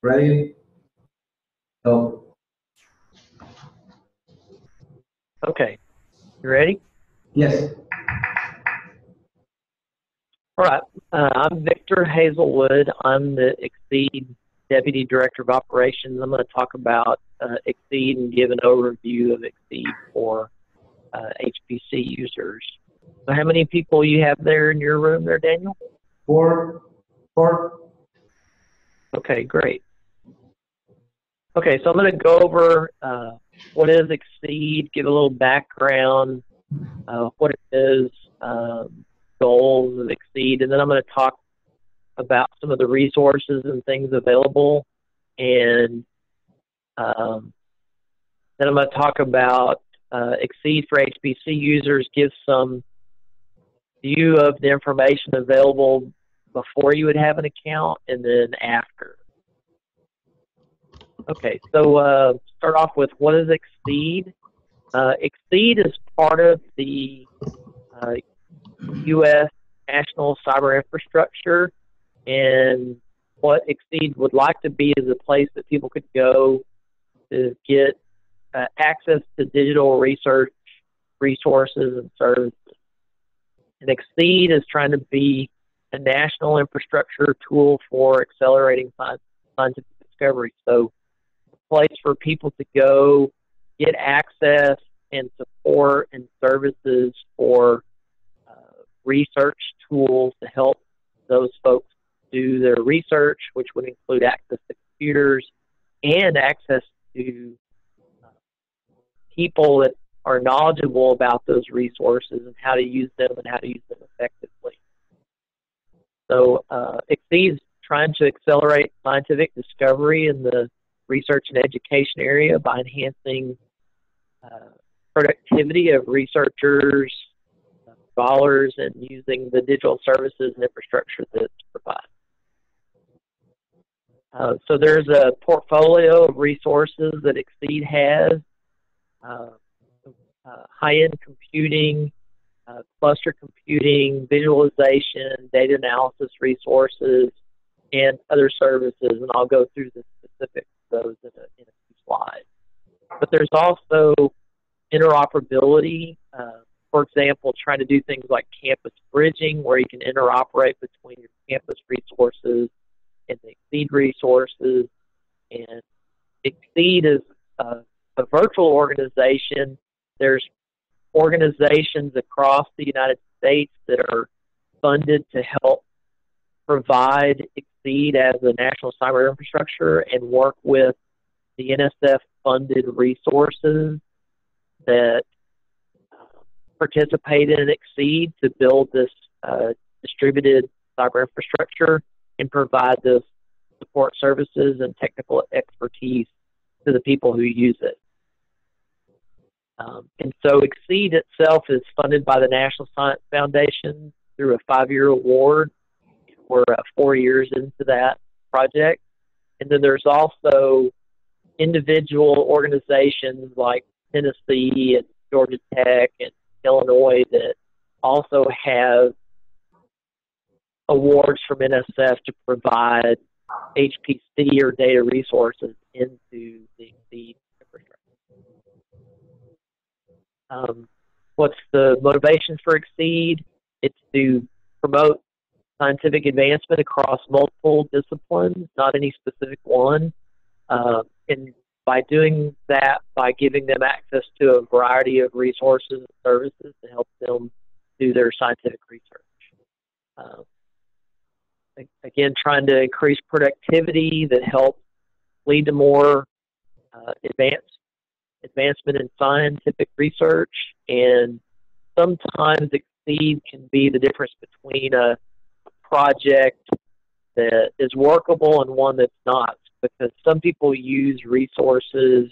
Ready? Go. Okay, you ready? Yes. All right. I'm Victor Hazlewood. I'm the XSEDE Deputy Director of Operations. I'm going to talk about XSEDE and give an overview of XSEDE for HPC users. So how many people you have there in your room there, Daniel? Four. Okay, great. Okay, so I'm going to go over what is XSEDE, give a little background, what it is, goals of XSEDE, and then I'm going to talk about some of the resources and things available, and then I'm going to talk about XSEDE for HPC users, give some view of the information available before you would have an account and then after. Okay, so start off with what is XSEDE? XSEDE is part of the U.S. national cyber infrastructure, and what XSEDE would like to be is a place that people could go to get access to digital research resources and services. And XSEDE is trying to be a national infrastructure tool for accelerating scientific discovery. So a place for people to go get access and support and services for research tools to help those folks do their research, which would include access to computers and access to people that are knowledgeable about those resources and how to use them and how to use them effectively. So XSEDE is trying to accelerate scientific discovery in the research and education area by enhancing productivity of researchers, scholars, and using the digital services and infrastructure that it provides. So there's a portfolio of resources that XSEDE has, high-end computing, cluster computing, visualization, data analysis resources, and other services, and I'll go through the specifics of those in a few slides. But there's also interoperability, for example, trying to do things like campus bridging, where you can interoperate between your campus resources and the XSEDE resources. And XSEDE is a virtual organization. There's organizations across the United States that are funded to help provide XSEDE as a national cyber infrastructure and work with the NSF-funded resources that participate in XSEDE to build this distributed cyber infrastructure and provide those support services and technical expertise to the people who use it. And so XSEDE itself is funded by the National Science Foundation through a 5-year award. We're 4 years into that project. And then there's also individual organizations like Tennessee and Georgia Tech and Illinois that also have awards from NSF to provide HPC or data resources into the XSEDE infrastructure. What's the motivation for XSEDE? It's to promote scientific advancement across multiple disciplines, not any specific one. And by doing that, by giving them access to a variety of resources and services to help them do their scientific research. Again, trying to increase productivity that helps lead to more advancement in scientific research, and sometimes XSEDE can be the difference between a project that is workable and one that's not, because some people use resources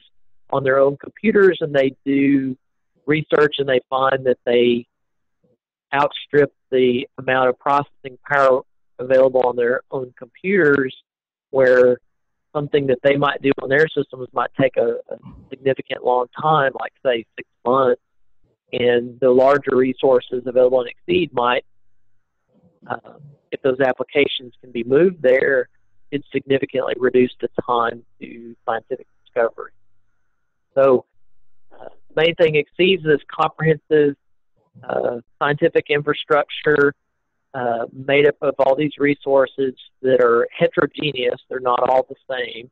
on their own computers and they do research and they find that they outstrip the amount of processing power available on their own computers, where something that they might do on their systems might take a significant long time, like say 6 months, and the larger resources available in XSEDE might, if those applications can be moved there, it significantly reduced the time to scientific discovery. So the main thing XSEDE is comprehensive scientific infrastructure made up of all these resources that are heterogeneous, they're not all the same,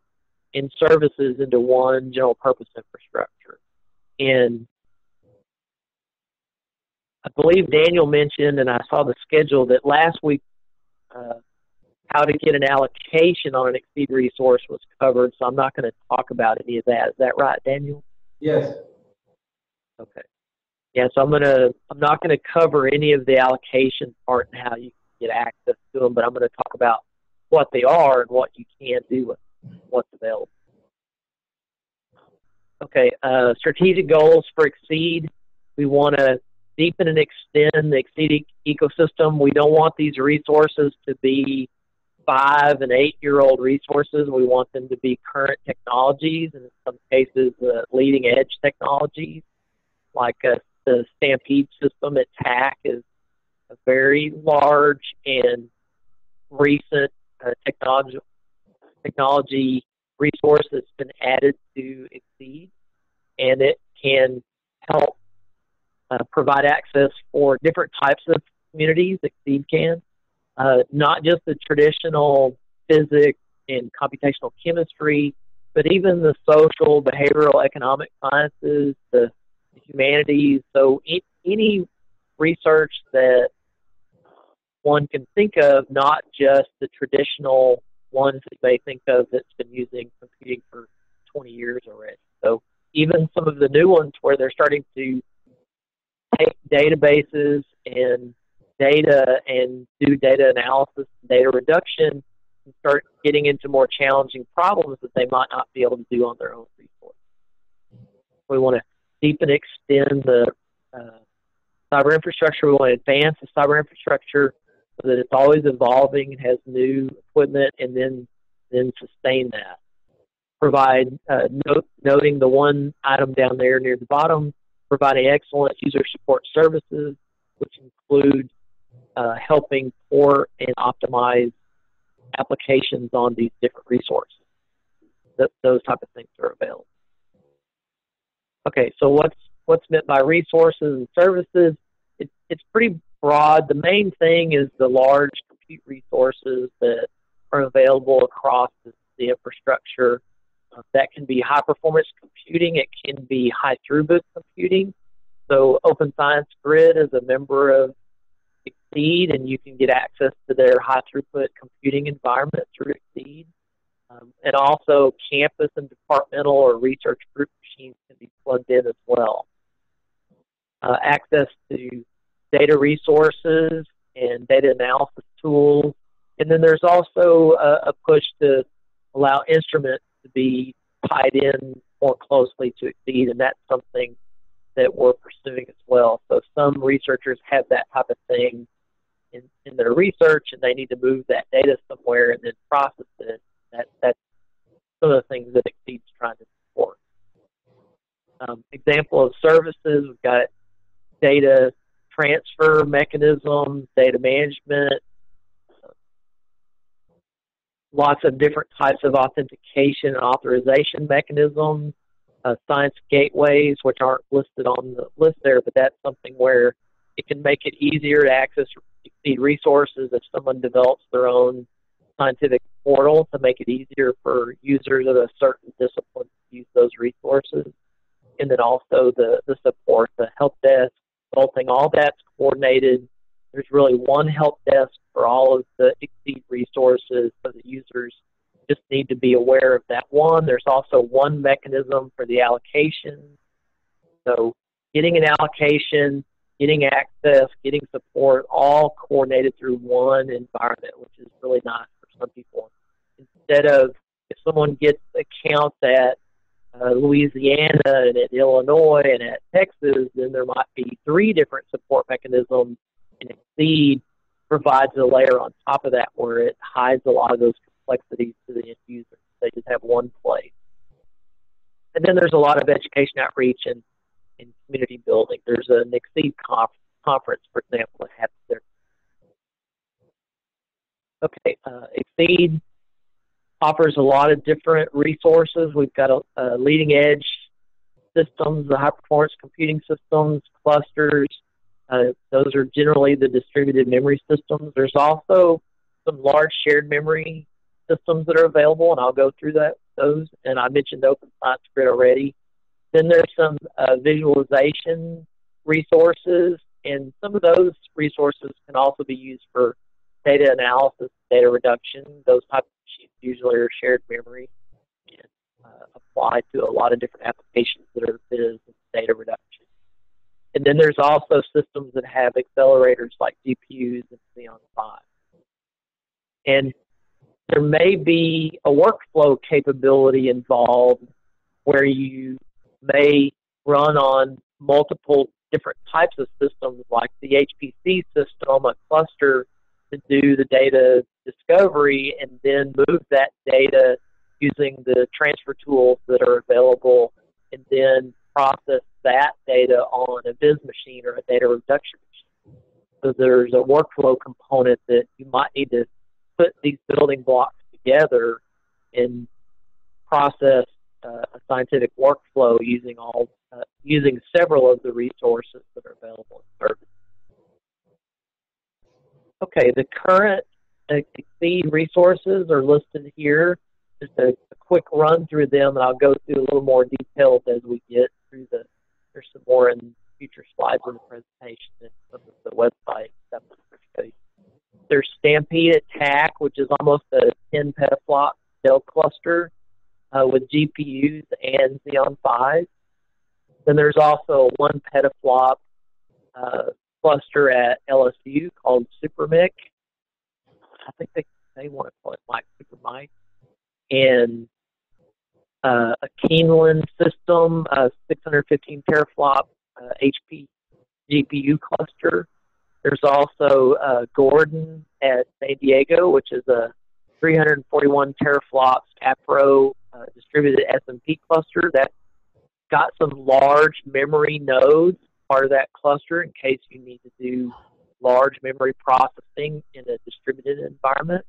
and services into one general purpose infrastructure. And I believe Daniel mentioned, and I saw the schedule, that last week how to get an allocation on an XSEDE resource was covered, so I'm not going to talk about any of that. Is that right, Daniel? Yes. Okay. Yeah, so I'm not gonna cover any of the allocation part and how you can get access to them, but I'm going to talk about what they are and what you can do with what's available. Okay, strategic goals for XSEDE. We want to deepen and extend the XSEDE ecosystem. We don't want these resources to be 5- and 8-year-old resources. We want them to be current technologies, and in some cases, leading edge technologies, like the Stampede system at TAC is a very large and recent technology resource that's been added to XSEDE, and it can help provide access for different types of communities. XSEDE can, not just the traditional physics and computational chemistry, but even the social, behavioral, economic sciences, the humanities. So any research that one can think of, not just the traditional ones that they think of that's been using computing for 20 years already. So even some of the new ones where they're starting to take databases and data and do data analysis and data reduction and start getting into more challenging problems that they might not be able to do on their own resource. We want to deepen and extend the cyber infrastructure. We want to advance the cyber infrastructure so that it's always evolving and has new equipment, and then sustain that. Provide, noting the one item down there near the bottom, providing excellent user support services, which include helping port and optimize applications on these different resources. Those type of things are available. Okay, so what's meant by resources and services? It's pretty broad. The main thing is the large compute resources that are available across the infrastructure. That can be high performance computing. It can be high throughput computing. So Open Science Grid is a member of XSEDE, and you can get access to their high throughput computing environment through XSEDE. And also campus and departmental or research group machines can be plugged in as well. Access to data resources and data analysis tools. And then there's also a push to allow instruments to be tied in more closely to XSEDE, and that's something that we're pursuing as well. So some researchers have that type of thing in their research, and they need to move that data somewhere and then process it. That's some of the things that XSEDE's trying to support. Example of services, we've got data transfer mechanisms, data management, lots of different types of authentication and authorization mechanisms, science gateways, which aren't listed on the list there, but that's something where it can make it easier to access XSEDE resources if someone develops their own scientific portal to make it easier for users of a certain discipline to use those resources. And then also the support, the help desk, consulting, all that's coordinated. There's really one help desk for all of the XSEDE resources, so the users just need to be aware of that one. There's also one mechanism for the allocation. So getting an allocation, getting access, getting support, all coordinated through one environment, which is really nice for some people. Instead of, if someone gets accounts at Louisiana and at Illinois and at Texas, then there might be 3 different support mechanisms, and XSEDE provides a layer on top of that where it hides a lot of those complexities to the end user. They just have one place. And then there's a lot of education outreach and community building. There's an XSEDE conference, for example, that happens there. Okay, XSEDE offers a lot of different resources. We've got a leading edge systems, the high performance computing systems, clusters. Those are generally the distributed memory systems. There's also some large shared memory systems that are available, and I'll go through those. And I mentioned Open Science Grid already. Then there's some visualization resources, and some of those resources can also be used for data analysis, data reduction. Those types of machines usually are shared memory and apply to a lot of different applications that are viz and data reduction. And then there's also systems that have accelerators like GPUs and Xeon Phi. And there may be a workflow capability involved where you may run on multiple different types of systems, like the HPC system, a cluster to do the data discovery, and then move that data using the transfer tools that are available, and then process that data on a viz machine or a data reduction machine. So there's a workflow component that you might need to put these building blocks together and process a scientific workflow using several of the resources that are available in service. Okay, the current XSEDE resources are listed here. Just a quick run through them, and I'll go through a little more details as we get through there's some more in future slides in the presentation and some of the website stuff. There's Stampede Attack, which is almost a 10 petaflop Dell cluster with GPUs and Xeon Phis. Then there's also a 1 petaflop cluster at LSU called SuperMIC. I think they want to call it Mike SuperMIC. And a Keeneland system, a 615 teraflop HP GPU cluster. There's also Gordon at San Diego, which is a 341 teraflops APRO distributed SMP cluster. That's got some large memory nodes, part of that cluster, in case you need to do large memory processing in a distributed environment.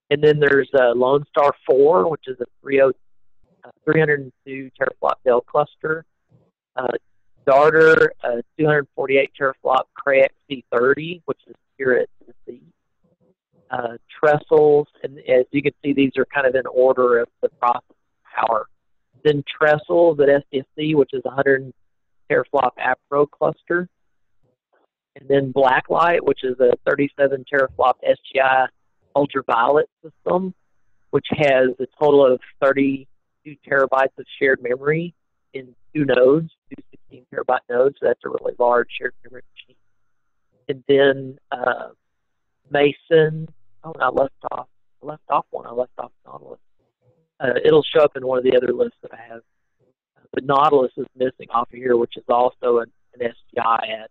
And then there's Lone Star 4, which is a 302 teraflop Dell cluster. Darter, 248 teraflop Cray XC30, which is here at Tennessee. Trestles, and as you can see, these are kind of in order of the processing power. Then Trestles at SDSC, which is a 100 teraflop APRO cluster. And then Blacklight, which is a 37 teraflop SGI ultraviolet system, which has a total of 32 terabytes of shared memory in 2 nodes, 2 16 terabyte nodes. So that's a really large shared memory machine. And then Mason, I left off Nautilus. It'll show up in one of the other lists that I have. But Nautilus is missing off of here, which is also an SGI at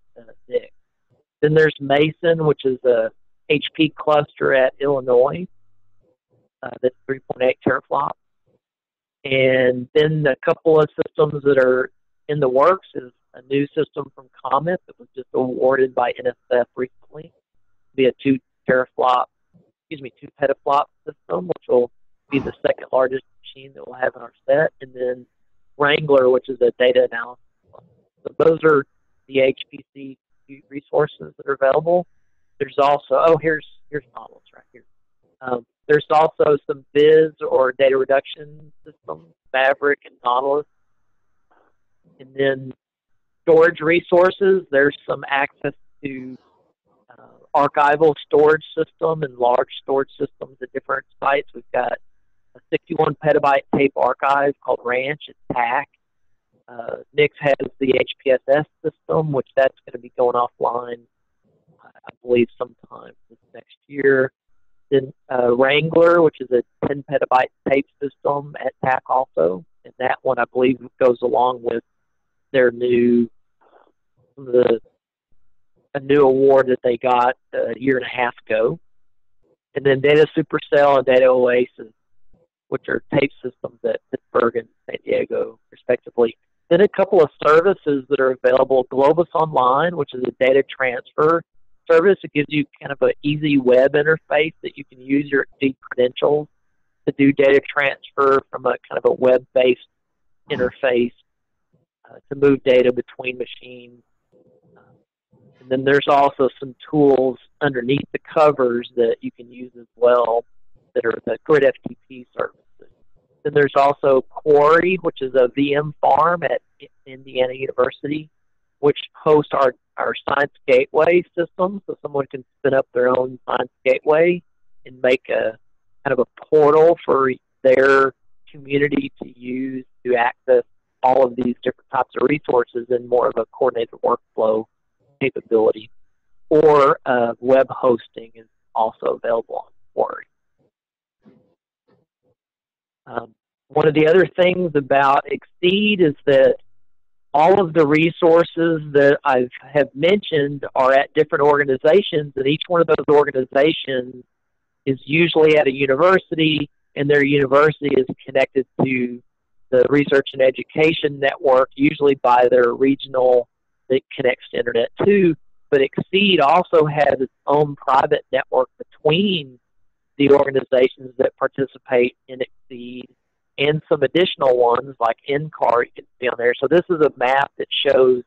NIC. Then there's Mason, which is a HP cluster at Illinois. That's 3.8 teraflop. And then a couple of systems that are in the works is a new system from Comet that was just awarded by NSF recently. It'll be a 2 petaflop system, which will be the second largest machine that we'll have in our set. And then Wrangler, which is a data analysis. So those are the HPC resources that are available. There's also, here's Nautilus right here. There's also some viz or data reduction systems, Fabric and Nautilus. And then storage resources, there's some access to archival storage system and large storage systems at different sites. We've got a 61 petabyte tape archive called Ranch at TAC. Nix has the HPSS system, which that's going to be going offline, I believe, sometime this next year. Then Wrangler, which is a 10 petabyte tape system at TAC also. And that one, I believe, goes along with their new award that they got a year and a half ago. And then Data Supercell and Data Oasis, which are tape systems at Pittsburgh and San Diego, respectively. Then a couple of services that are available. Globus Online, which is a data transfer service. It gives you kind of an easy web interface that you can use your XSEDE credentials to do data transfer from a kind of a web-based interface to move data between machines. And then there's also some tools underneath the covers that you can use as well that are the grid FTP services. Then there's also Quarry, which is a VM farm at Indiana University, which hosts our Science Gateway system. So someone can spin up their own Science Gateway and make a kind of a portal for their community to use to access all of these different types of resources in more of a coordinated workflow capability. Or web hosting is also available on Quarry. One of the other things about XSEDE is that all of the resources that I have mentioned are at different organizations, and each one of those organizations is usually at a university, and their university is connected to the research and education network, usually by their regional that connects to internet too. But XSEDE also has its own private network between the organizations that participate in XSEDE and some additional ones like NCAR you can see on there. So this is a map that shows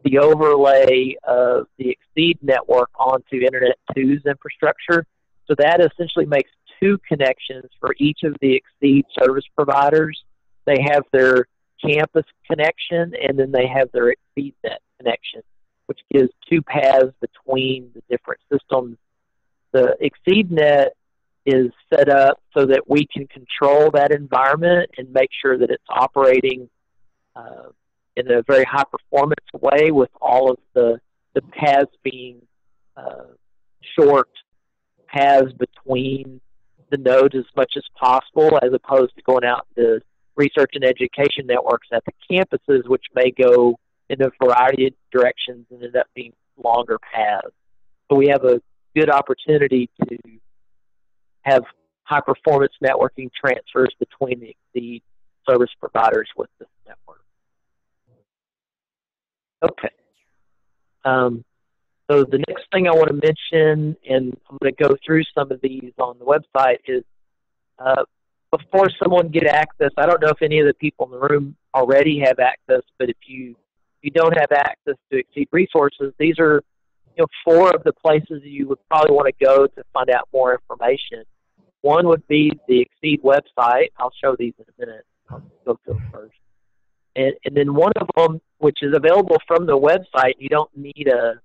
the overlay of the XSEDE network onto Internet 2's infrastructure. So that essentially makes two connections for each of the XSEDE service providers. They have their campus connection, and then they have their XSEDE.net connection, which gives two paths between the different systems. The XSEDE.net is set up so that we can control that environment and make sure that it's operating in a very high performance way, with all of the paths being short paths between the nodes as much as possible, as opposed to going out to research and education networks at the campuses, which may go in a variety of directions and end up being longer paths. So we have a good opportunity to have high-performance networking transfers between the XSEDE service providers with this network. Okay. So the next thing I want to mention, and I'm going to go through some of these on the website, is before someone get access, I don't know if any of the people in the room already have access, but if you don't have access to XSEDE resources, these are four of the places you would probably want to go to find out more information. One would be the XSEDE website. I'll show these in a minute. I'll go to them first. And then one of them, which is available from the website, you don't need an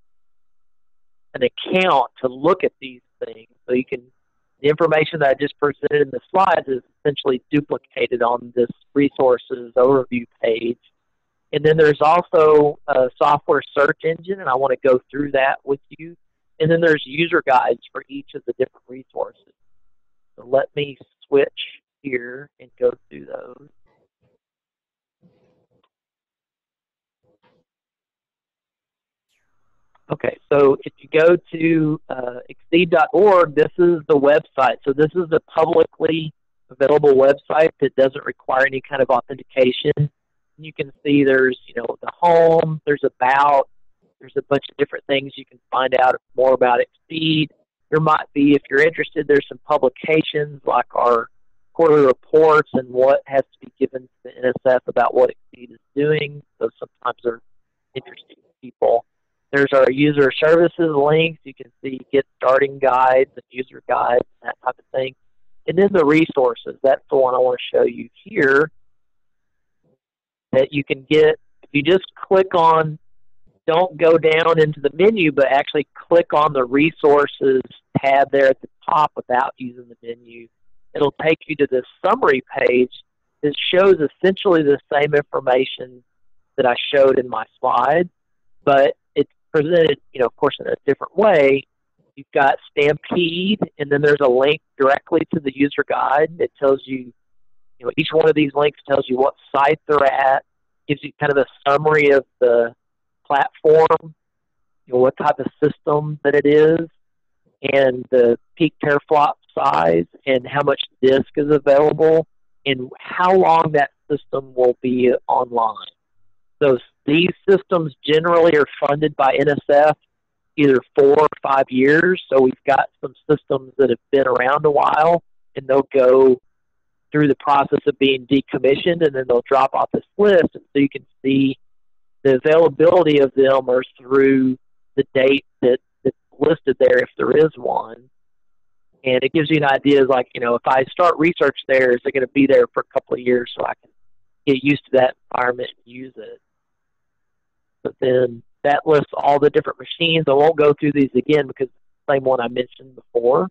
account to look at these things. So you can, the information that I just presented in the slides is essentially duplicated on this resources overview page. And then there's also a software search engine, and I want to go through that with you. And then there's user guides for each of the different resources. So let me switch here and go through those. Okay, so if you go to XSEDE.org, this is the website. So this is a publicly available website that doesn't require any kind of authentication. You can see there's, the home, there's about, there's a bunch of different things you can find out more about XSEDE. There might be, if you're interested, there's some publications like our quarterly reports and what has to be given to the NSF about what XSEDE is doing. So sometimes they're interesting to people. There's our user services links. You can see get starting guides and user guides and that type of thing. And then the resources. That's the one I want to show you here that you can get. If you just click on, don't go down into the menu, but actually click on the resources tab there at the top without using the menu. It'll take you to this summary page that shows essentially the same information that I showed in my slide, but it's presented, of course, in a different way. You've got Stampede, and then there's a link directly to the user guide that tells you, each one of these links tells you what site they're at, gives you kind of a summary of the platform, what type of system that it is, and the peak teraflop size, and how much disk is available, and how long that system will be online. So these systems generally are funded by NSF either 4 or 5 years. So we've got some systems that have been around a while, and they'll go through the process of being decommissioned, and then they'll drop off this list, and so you can see the availability of them are through the date that's listed there if there is one. And it gives you an idea, like, you know, if I start research there, is it going to be there for a couple of years so I can get used to that environment and use it. But then that lists all the different machines. I won't go through these again because it's the same one I mentioned before.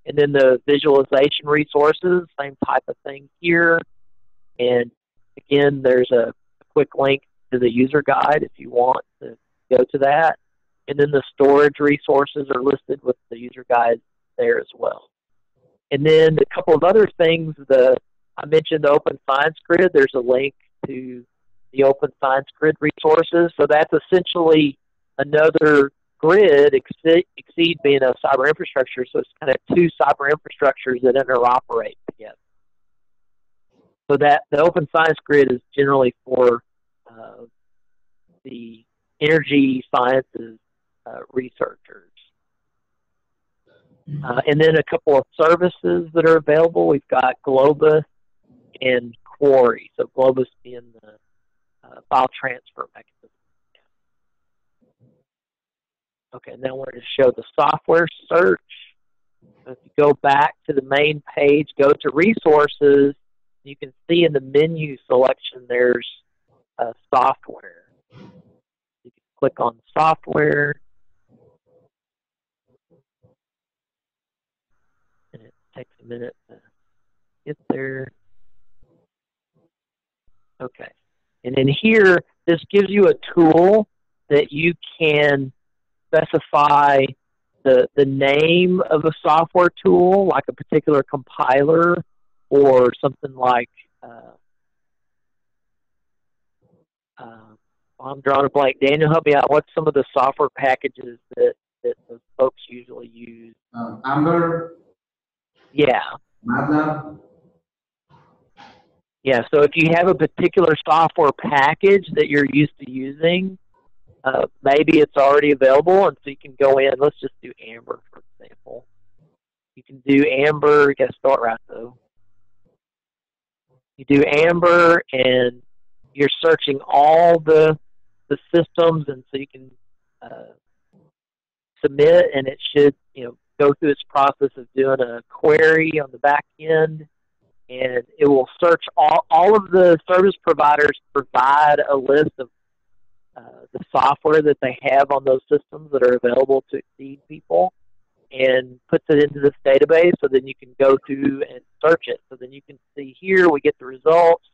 And then the visualization resources, same type of thing here. And again, there's a quick link to the user guide if you want to go to that. And then the storage resources are listed with the user guide there as well. And then a couple of other things, I mentioned the Open Science Grid. There's a link to the Open Science Grid resources. So that's essentially another grid, XSEDE being a cyber infrastructure. So it's kind of two cyber infrastructures that interoperate together. So that the Open Science Grid is generally for the energy sciences researchers. And then a couple of services that are available. We've got Globus and Quarry. So Globus being the file transfer mechanism. Okay, now I wanted to show the software search. So if you go back to the main page, go to resources, you can see in the menu selection there's software. You can click on software. And it takes a minute to get there. Okay. And in here, this gives you a tool that you can specify the name of a software tool, like a particular compiler or something like, I'm drawing a blank. Daniel, help me out. What's some of the software packages that those folks usually use? Amber. Yeah. MATLAB. Yeah, so if you have a particular software package that you're used to using, maybe it's already available, and so you can go in. Let's just do Amber, for example. You can do Amber. You got to start right, though. You do Amber, and you're searching all the systems, and so you can submit, and it should, you know, go through its process of doing a query on the back end, and it will search all of the service providers provide a list of the software that they have on those systems that are available to XSEDE people, and puts it into this database, so then you can go through and search it. So then you can see here we get the results.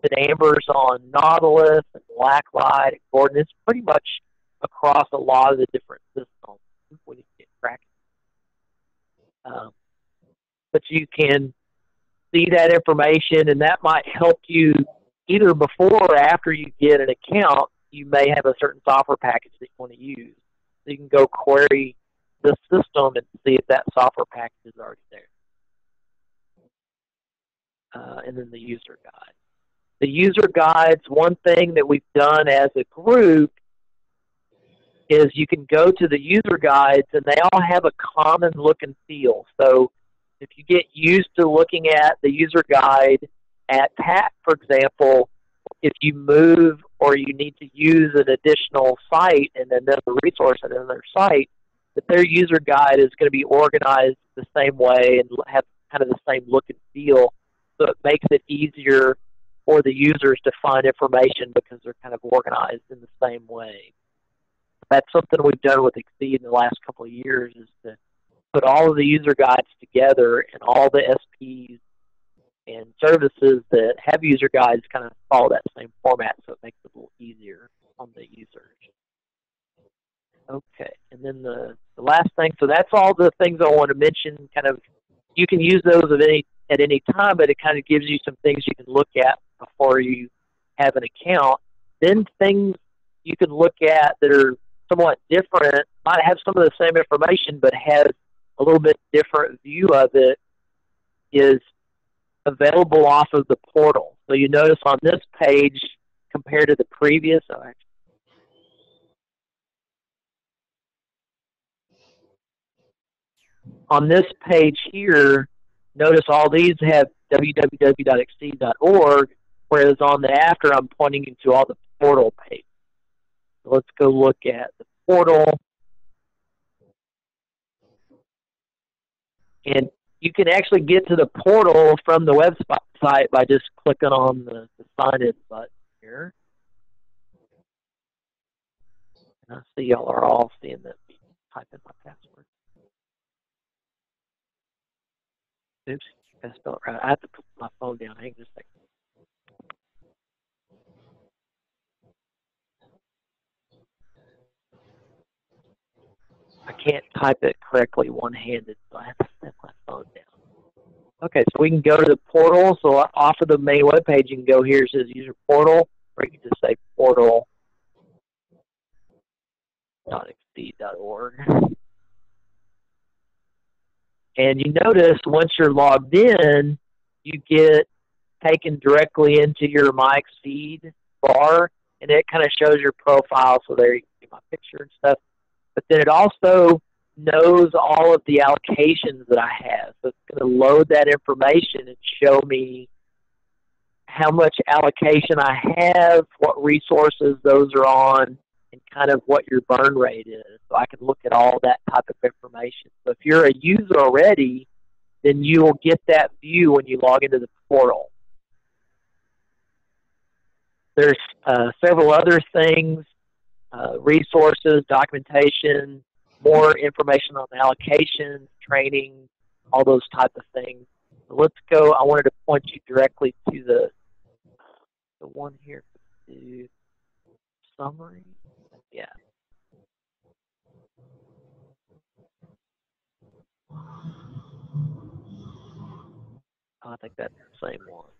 That Amber's on Nautilus and Blacklight and Gordon. It's pretty much across a lot of the different systems when you get cracking. But you can see that information, and that might help you either before or after you get an account. You may have a certain software package that you want to use. So you can go query the system and see if that software package is already there. And then the user guide. The user guides, one thing that we've done as a group is you can go to the user guides, and they all have a common look and feel. So if you get used to looking at the user guide at PAC, for example, if you move or you need to use an additional site and another resource at another site, that their user guide is going to be organized the same way and have kind of the same look and feel. So it makes it easier for the users to find information because they're kind of organized in the same way. That's something we've done with XSEDE in the last couple of years, is to put all of the user guides together, and all the SPs and services that have user guides kind of follow that same format, so it makes it a little easier on the users. Okay, and then the last thing, so that's all the things I want to mention. Kind of, you can use those at any time, but it kind of gives you some things you can look at before you have an account. Then things you can look at that are somewhat different, might have some of the same information, but has a little bit different view of it, is available off of the portal. So you notice on this page, compared to the previous, on this page here, notice all these have www.xsede.org, whereas on the after I'm pointing you to all the portal pages. So let's go look at the portal. And you can actually get to the portal from the website by just clicking on the sign in button here. And I see y'all are all seeing that. Type in my password. Oops, I spelled it right. I have to put my phone down. Hang just a second. I can't type it correctly one-handed, so I have to set my phone down. Okay, so we can go to the portal. So off of the main web page, you can go here. It says user portal, or you can just say portal.xsede.org. And you notice once you're logged in, you get taken directly into your My XSEDE bar, and it kind of shows your profile. So there you can see my picture and stuff. But then it also knows all of the allocations that I have. So it's going to load that information and show me how much allocation I have, what resources those are on, and kind of what your burn rate is. So I can look at all that type of information. So if you're a user already, then you will get that view when you log into the portal. There's several other things, resources, documentation, more information on allocations, training, all those type of things. So let's go. I wanted to point you directly to the one here, the summary. Yeah. I think that's the same one.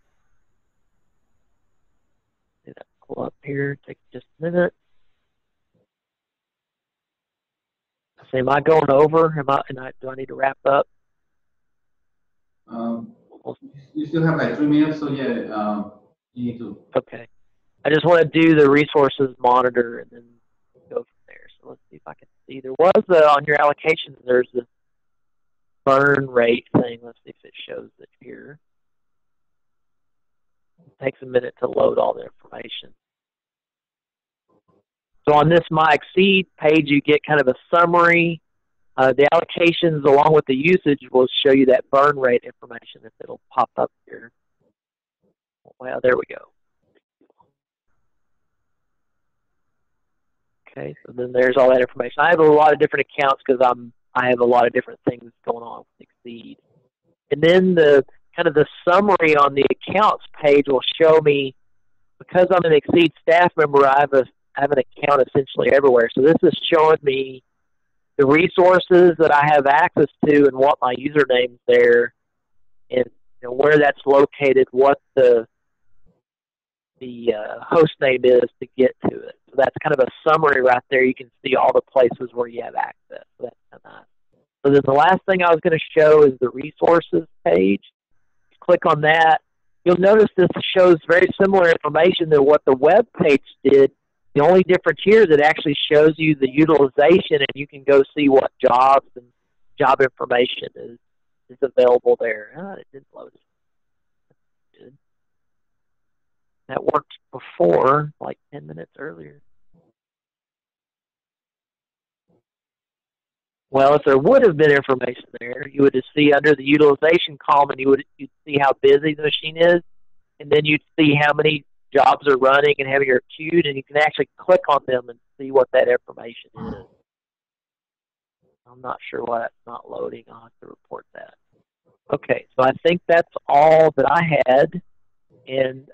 Do that. Pull up here. Take just a minute. So am I going over? Do I need to wrap up? You still have like 3 minutes, so yeah, you need to. Okay. I just want to do the resources monitor and then go from there. So let's see if I can see. There was on your allocations, there's this burn rate thing. Let's see if it shows it here. It takes a minute to load all the information. So on this My XSEDE page, you get kind of a summary. The allocations along with the usage will show you that burn rate information if it'll pop up here. Well, there we go. Okay, so then there's all that information. I have a lot of different accounts because I have a lot of different things going on with XSEDE. And then the kind of the summary on the accounts page will show me, because I'm an XSEDE staff member, I have an account essentially everywhere. So this is showing me the resources that I have access to and what my username's there, and where that's located, what the host name is to get to it. So that's kind of a summary right there. You can see all the places where you have access. So that's kind of nice. So then the last thing I was going to show is the resources page. Click on that. You'll notice this shows very similar information to what the web page did. The only difference here is it actually shows you the utilization, and you can go see what jobs and job information is available there. It didn't load it. That's good. That worked before, like 10 minutes earlier. Well, if there would have been information there, you would just see under the utilization column, and you'd see how busy the machine is, and then you'd see how many jobs are running and how many are queued, and you can actually click on them and see what that information is. I'm not sure why that's not loading. I'll have to report that. Okay, so I think that's all that I had, and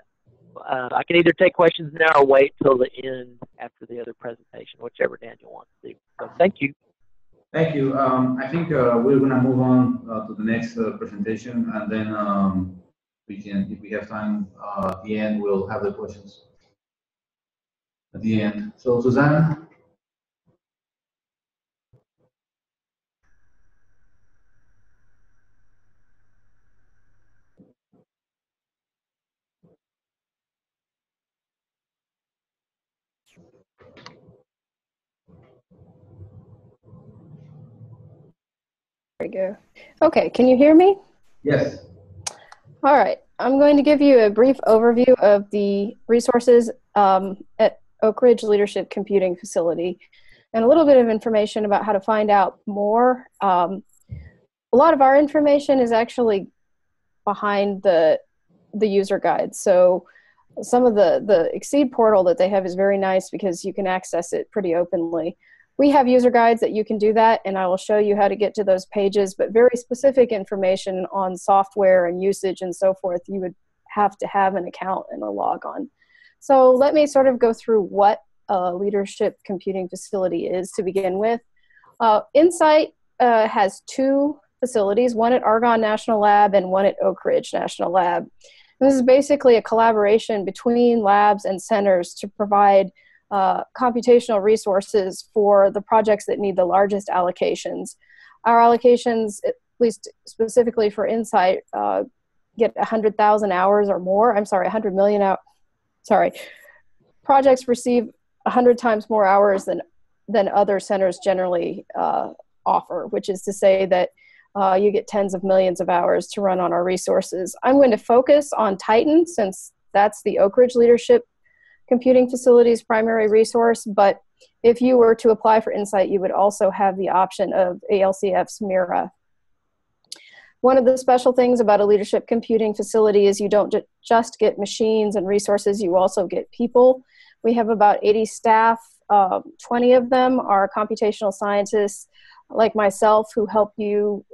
I can either take questions now or wait till the end after the other presentation, whichever Daniel wants to do. So thank you. Thank you. I think we're going to move on to the next presentation, and then we can, if we have time at the end, we'll have the questions at the end. So, Suzanne? There we go. Okay, can you hear me? Yes. All right. I'm going to give you a brief overview of the resources at Oak Ridge Leadership Computing Facility and a little bit of information about how to find out more. A lot of our information is actually behind the user guide. So some of the XSEDE portal that they have is very nice because you can access it pretty openly. We have user guides that you can do that, and I will show you how to get to those pages, but very specific information on software and usage and so forth, you would have to have an account and a log on. So let me sort of go through what a leadership computing facility is to begin with. INCITE has two facilities, one at Argonne National Lab and one at Oak Ridge National Lab. This is basically a collaboration between labs and centers to provide computational resources for the projects that need the largest allocations. Our allocations, at least specifically for INCITE, get 100,000 hours or more. I'm sorry, 100 million hours. Sorry. Projects receive 100 times more hours than other centers generally offer, which is to say that you get tens of millions of hours to run on our resources. I'm going to focus on Titan since that's the Oak Ridge Leadership Computing Facility's primary resource, but if you were to apply for INCITE, you would also have the option of ALCF's MIRA. One of the special things about a leadership computing facility is you don't just get machines and resources, you also get people. We have about 80 staff, 20 of them are computational scientists like myself who help you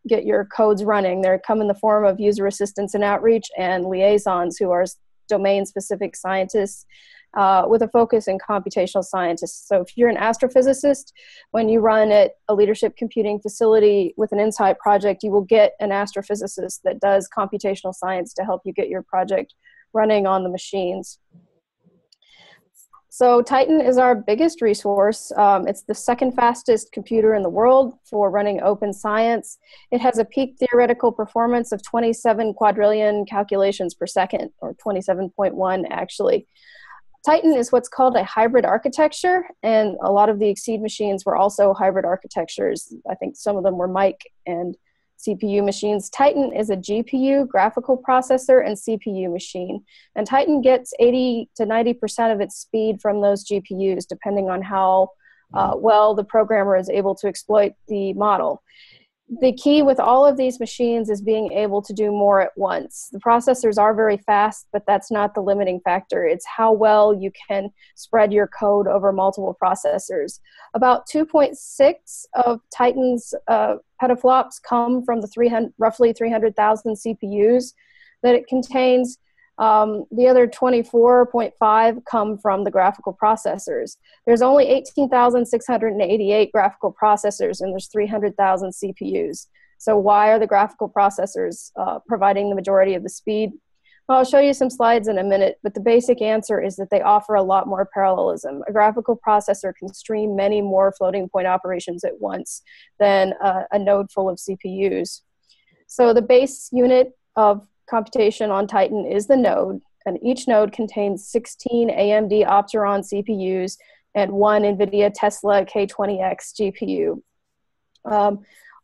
get your codes running. They come in the form of user assistance and outreach and liaisons who are domain-specific scientists with a focus in computational scientists. So if you're an astrophysicist, when you run at a leadership computing facility with an INCITE project, you will get an astrophysicist that does computational science to help you get your project running on the machines. So Titan is our biggest resource. It's the second fastest computer in the world for running open science. It has a peak theoretical performance of 27 quadrillion calculations per second, or 27.1 actually. Titan is what's called a hybrid architecture, and a lot of the XSEDE machines were also hybrid architectures. I think some of them were mic and CPU machines. Titan is a GPU, graphical processor, and CPU machine. And Titan gets 80 to 90% of its speed from those GPUs, depending on how well the programmer is able to exploit the model. The key with all of these machines is being able to do more at once. The processors are very fast, but that's not the limiting factor. It's how well you can spread your code over multiple processors. About 2.6 of Titan's petaflops come from the roughly 300,000 CPUs that it contains. The other 24.5 come from the graphical processors. There's only 18,688 graphical processors and there's 300,000 CPUs. So why are the graphical processors providing the majority of the speed? Well, I'll show you some slides in a minute, but the basic answer is that they offer a lot more parallelism. A graphical processor can stream many more floating point operations at once than a node full of CPUs. So the base unit of computation on Titan is the node, and each node contains 16 AMD Opteron CPUs and one NVIDIA Tesla K20X GPU.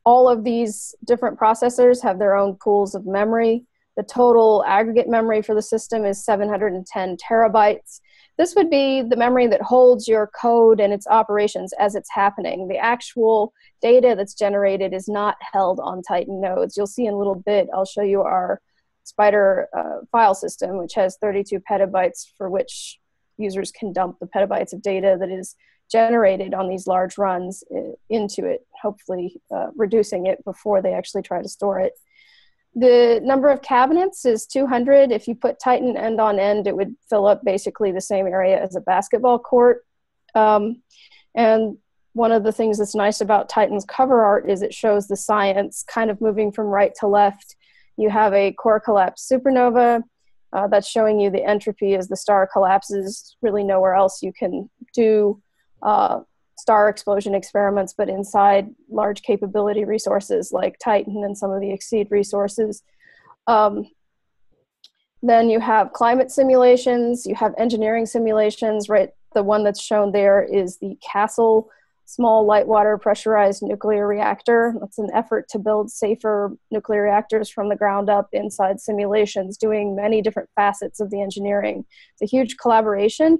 All of these different processors have their own pools of memory. The total aggregate memory for the system is 710 terabytes. This would be the memory that holds your code and its operations as it's happening. The actual data that's generated is not held on Titan nodes. You'll see in a little bit, I'll show you our Spider file system, which has 32 petabytes for which users can dump the petabytes of data that is generated on these large runs into it, hopefully reducing it before they actually try to store it. The number of cabinets is 200. If you put Titan end on end, it would fill up basically the same area as a basketball court. And one of the things that's nice about Titan's cover art is it shows the science kind of moving from right to left. You have a core collapse supernova that's showing you the entropy as the star collapses. Really nowhere else you can do star explosion experiments, but inside large capability resources like Titan and some of the XSEDE resources. Then you have climate simulations, you have engineering simulations, right? The one that's shown there is the Castle small light water pressurized nuclear reactor. That's an effort to build safer nuclear reactors from the ground up inside simulations, doing many different facets of the engineering. It's a huge collaboration.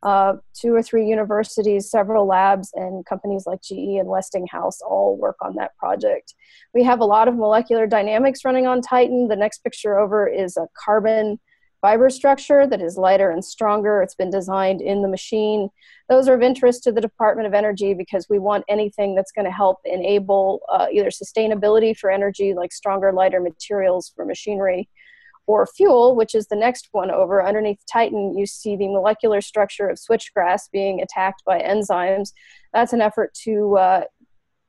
2 or 3 universities, several labs, and companies like GE and Westinghouse all work on that project. We have a lot of molecular dynamics running on Titan. The next picture over is a carbon fiber structure that is lighter and stronger. It's been designed in the machine. Those are of interest to the Department of Energy because we want anything that's going to help enable either sustainability for energy, like stronger, lighter materials for machinery, or fuel, which is the next one over. Underneath Titan, you see the molecular structure of switchgrass being attacked by enzymes. That's an effort to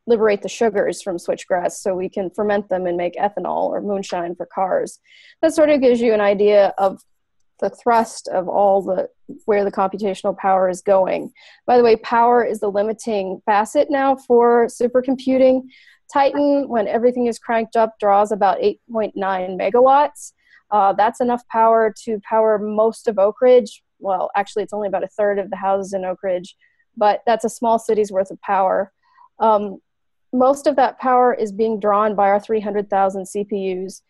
liberate the sugars from switchgrass so we can ferment them and make ethanol or moonshine for cars. That sort of gives you an idea of the thrust of where the computational power is going. By the way, power is the limiting facet now for supercomputing. Titan, when everything is cranked up, draws about 8.9 megawatts. That's enough power to power most of Oak Ridge. Well, actually, it's only about 1/3 of the houses in Oak Ridge, but that's a small city's worth of power. Most of that power is being drawn by our 300,000 CPUs.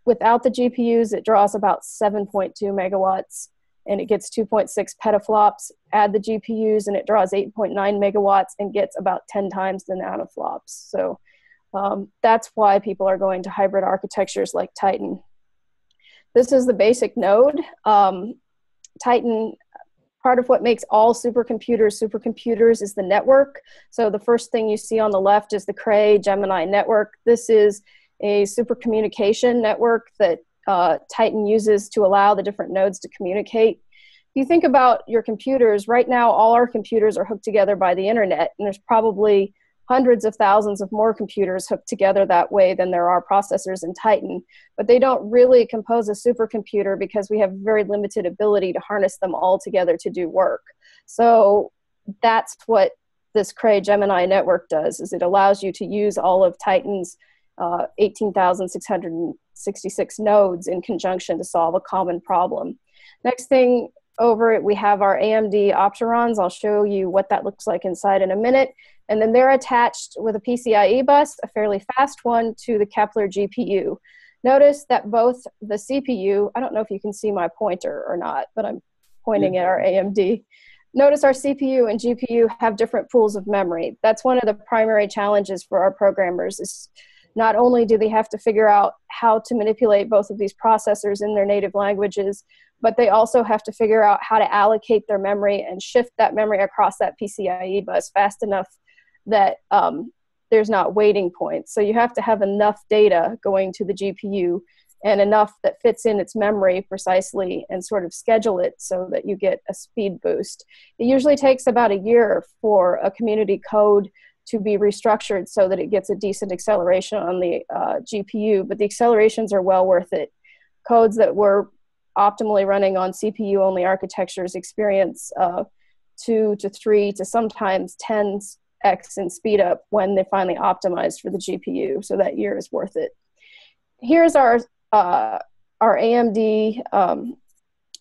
Without the GPUs, it draws about 7.2 megawatts, and it gets 2.6 petaflops. Add the GPUs, and it draws 8.9 megawatts and gets about 10 times the nanoflops. So that's why people are going to hybrid architectures like Titan. This is the basic node. Titan, part of what makes all supercomputers is the network. So the first thing you see on the left is the Cray Gemini network. This is a supercommunication network that Titan uses to allow the different nodes to communicate. If you think about your computers, right now all our computers are hooked together by the internet, and there's probably hundreds of thousands of more computers hooked together that way than there are processors in Titan. But they don't really compose a supercomputer because we have very limited ability to harness them all together to do work. So that's what this Cray Gemini network does, is it allows you to use all of Titan's 18,666 nodes in conjunction to solve a common problem. Next thing over it, we have our AMD Opterons. I'll show you what that looks like inside in a minute. And then they're attached with a PCIe bus, a fairly fast one, to the Kepler GPU. Notice that both the CPU, I don't know if you can see my pointer or not, but I'm pointing at our AMD. Notice our CPU and GPU have different pools of memory. That's one of the primary challenges for our programmers, is not only do they have to figure out how to manipulate both of these processors in their native languages, but they also have to figure out how to allocate their memory and shift that memory across that PCIe bus fast enough that there's not waiting points. So you have to have enough data going to the GPU and enough that fits in its memory precisely and sort of schedule it so that you get a speed boost. It usually takes about a year for a community code to be restructured so that it gets a decent acceleration on the GPU, but the accelerations are well worth it. Codes that were optimally running on CPU-only architectures experience 2 to 3 to sometimes 10x in speed up when they finally optimized for the GPU, so that year is worth it. Here's our AMD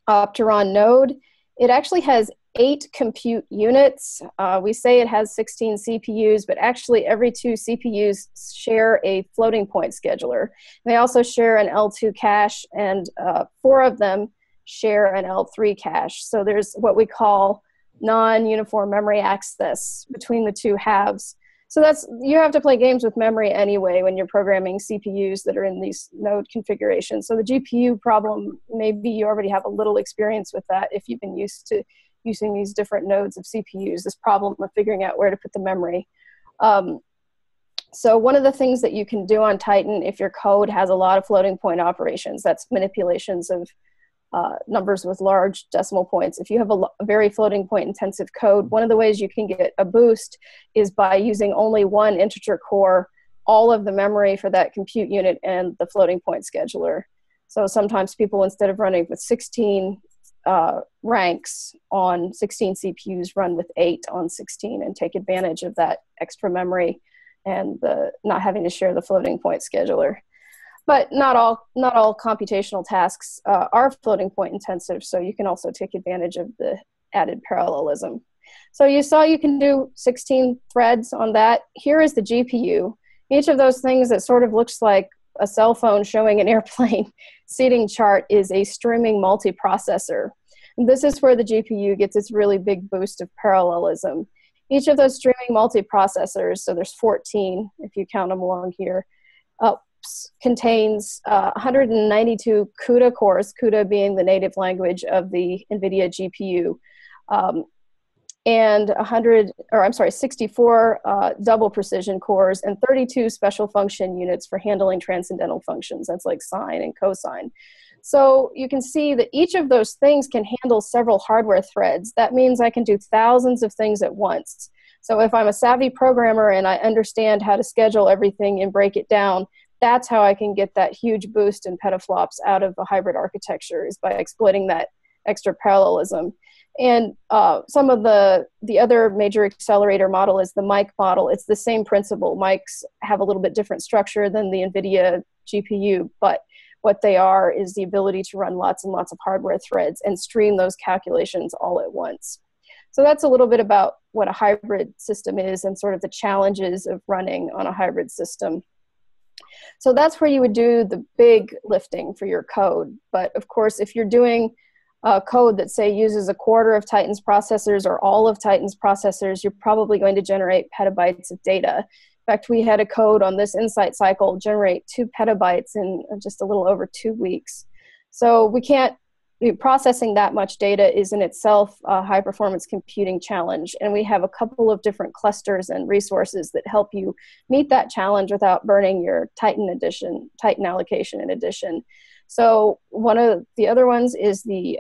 Opteron node. It actually has 8 compute units. We say it has 16 CPUs, but actually every 2 CPUs share a floating point scheduler. They also share an L2 cache, and 4 of them share an L3 cache. So there's what we call non-uniform memory access between the 2 halves. So you have to play games with memory anyway when you're programming CPUs that are in these node configurations. So the GPU problem, maybe you already have a little experience with that if you've been used to using these different nodes of CPUs, this problem of figuring out where to put the memory. So one of the things that you can do on Titan, if your code has a lot of floating point operations, that's manipulations of numbers with large decimal points. If you have a very floating point intensive code, one of the ways you can get a boost is by using only one integer core, all of the memory for that compute unit and the floating point scheduler. So sometimes people, instead of running with 16 ranks on 16 CPUs, run with 8 on 16 and take advantage of that extra memory and the not having to share the floating point scheduler. But not all computational tasks are floating point intensive, so you can also take advantage of the added parallelism. So you saw you can do 16 threads on that. Here is the GPU. Each of those things that sort of looks like a cell phone showing an airplane seating chart is a streaming multiprocessor. And this is where the GPU gets its really big boost of parallelism. Each of those streaming multiprocessors, so there's 14 if you count them along here, contains 192 CUDA cores, CUDA being the native language of the NVIDIA GPU, and 64 double precision cores and 32 special function units for handling transcendental functions. That's like sine and cosine. So you can see that each of those things can handle several hardware threads. That means I can do thousands of things at once. So if I'm a savvy programmer and I understand how to schedule everything and break it down, that's how I can get that huge boost in petaflops out of a hybrid architecture, is by exploiting that extra parallelism. And some of the other major accelerator model is the Mike model. It's the same principle. Mikes have a little bit different structure than the NVIDIA GPU, but what they are is the ability to run lots and lots of hardware threads and stream those calculations all at once. So that's a little bit about what a hybrid system is and sort of the challenges of running on a hybrid system. So that's where you would do the big lifting for your code. But of course, if you're doing code that, say, uses a quarter of Titan's processors or all of Titan's processors, you're probably going to generate petabytes of data. In fact, we had a code on this INCITE cycle generate 2 petabytes in just a little over 2 weeks. So we can't, processing that much data is in itself a high performance computing challenge. And we have a couple of different clusters and resources that help you meet that challenge without burning your Titan allocation in addition. So one of the other ones is the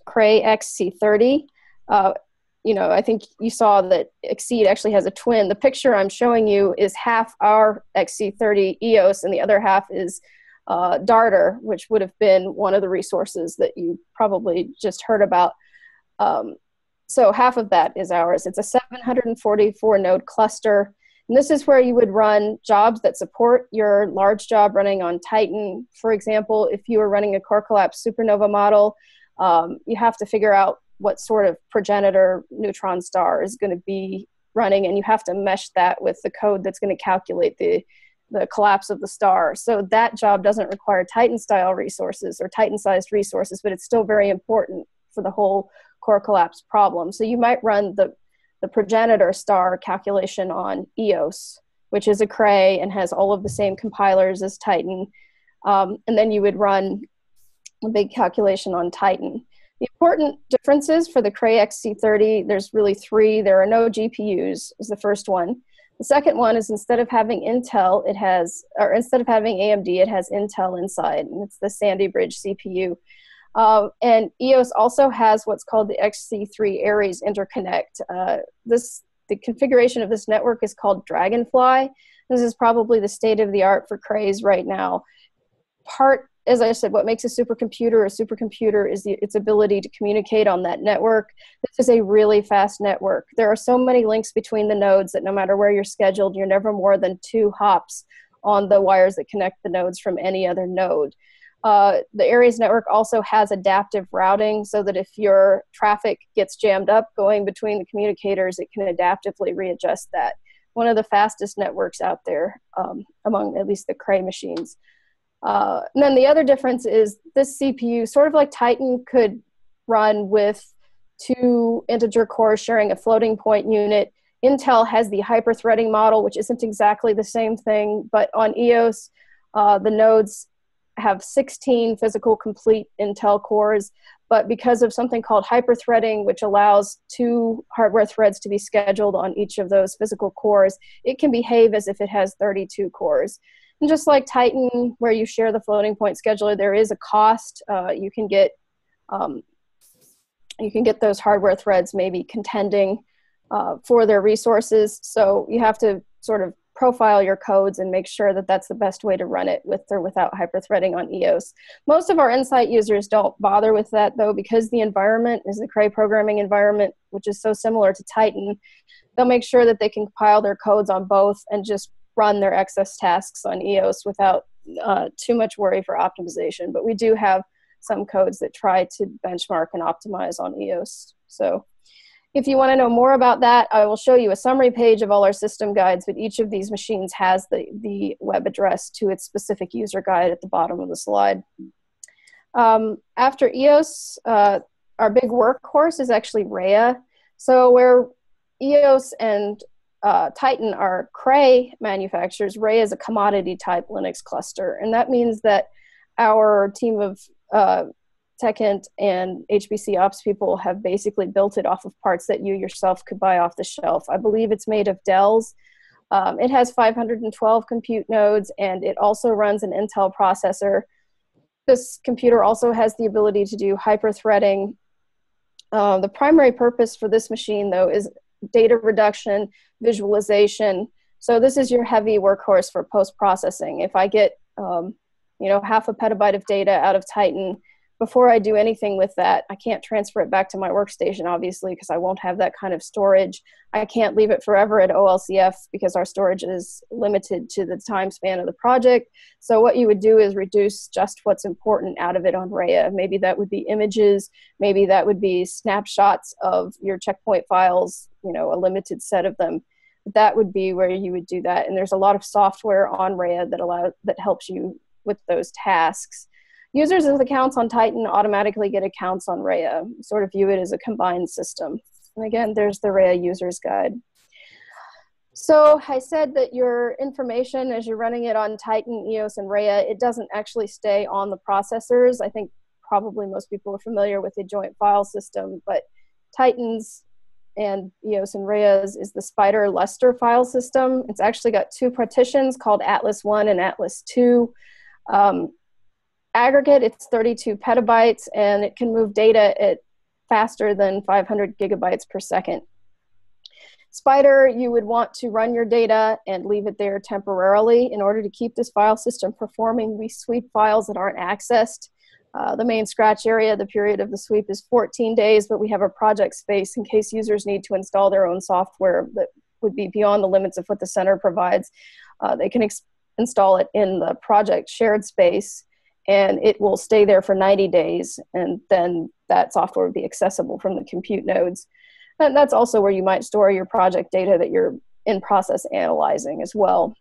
Cray XC30. I think you saw that XSEDE actually has a twin. The picture I'm showing you is half our XC30 EOS and the other half is Darter, which would have been one of the resources that you probably just heard about. So half of that is ours. It's a 744 node cluster. And this is where you would run jobs that support your large job running on Titan. For example, if you were running a core collapse supernova model, you have to figure out what sort of progenitor neutron star is going to be running, and you have to mesh that with the code that's going to calculate the collapse of the star. So that job doesn't require Titan-style resources or Titan-sized resources, but it's still very important for the whole core collapse problem. So you might run the progenitor star calculation on EOS, which is a Cray and has all of the same compilers as Titan. And then you would run a big calculation on Titan. The important differences for the Cray XC30, there's really 3. There are no GPUs, is the first one. The second one is instead of having Intel, instead of having AMD, it has Intel inside, and it's the Sandy Bridge CPU. And EOS also has what's called the XC3 Aries interconnect. The configuration of this network is called Dragonfly. This is probably the state of the art for Crays right now. As I said, what makes a supercomputer is its ability to communicate on that network. This is a really fast network. There are so many links between the nodes that no matter where you're scheduled, you're never more than 2 hops on the wires that connect the nodes from any other node. The Aries network also has adaptive routing so that if your traffic gets jammed up going between the communicators, it can adaptively readjust that. One of the fastest networks out there among at least the Cray machines. And then the other difference is this CPU, sort of like Titan, could run with 2 integer cores sharing a floating point unit. Intel has the hyper-threading model, which isn't exactly the same thing, but on EOS, the nodes have 16 physical complete Intel cores, but because of something called hyper-threading, which allows 2 hardware threads to be scheduled on each of those physical cores, it can behave as if it has 32 cores. And just like Titan, where you share the floating point scheduler, there is a cost. You can get those hardware threads maybe contending for their resources. So you have to sort of profile your codes and make sure that that's the best way to run it with or without hyperthreading on EOS. Most of our INCITE users don't bother with that, though, because the environment is the Cray programming environment, which is so similar to Titan. They'll make sure that they can compile their codes on both and just run their excess tasks on EOS without too much worry for optimization. But we do have some codes that try to benchmark and optimize on EOS. So If you want to know more about that, I will show you a summary page of all our system guides, but each of these machines has the web address to its specific user guide at the bottom of the slide. After EOS, our big workhorse is actually Rhea. So where EOS and Titan are Cray manufacturers, Rhea is a commodity type Linux cluster. And that means that our team of TechInt and HPC ops people have basically built it off of parts that you yourself could buy off the shelf. I believe it's made of Dell's. It has 512 compute nodes, and it also runs an Intel processor. This computer also has the ability to do hyper-threading. The primary purpose for this machine, though, is data reduction, visualization. So this is your heavy workhorse for post-processing. If I get, half a petabyte of data out of Titan, before I do anything with that, I can't transfer it back to my workstation, obviously, because I won't have that kind of storage. I can't leave it forever at OLCF because our storage is limited to the time span of the project. So what you would do is reduce just what's important out of it on Rhea. Maybe that would be images, maybe that would be snapshots of your checkpoint files, a limited set of them. That would be where you would do that. And there's a lot of software on Rhea that helps you with those tasks. Users with accounts on Titan automatically get accounts on Rhea. Sort of view it as a combined system. And again, there's the Rhea user's guide. So I said that your information as you're running it on Titan, EOS, and Rhea, it doesn't actually stay on the processors. I think probably most people are familiar with the joint file system, but Titan's and EOS and Rhea's is the Spider Lustre file system. It's actually got two partitions called Atlas 1 and Atlas 2. Aggregate, it's 32 petabytes, and it can move data at faster than 500 gigabytes per second. Spider, you would want to run your data and leave it there temporarily. In order to keep this file system performing, we sweep files that aren't accessed. The main scratch area, the period of the sweep is 14 days, but we have a project space in case users need to install their own software that would be beyond the limits of what the center provides. They can install it in the project shared space, and it will stay there for 90 days, and then that software would be accessible from the compute nodes. And that's also where you might store your project data that you're in process analyzing as well.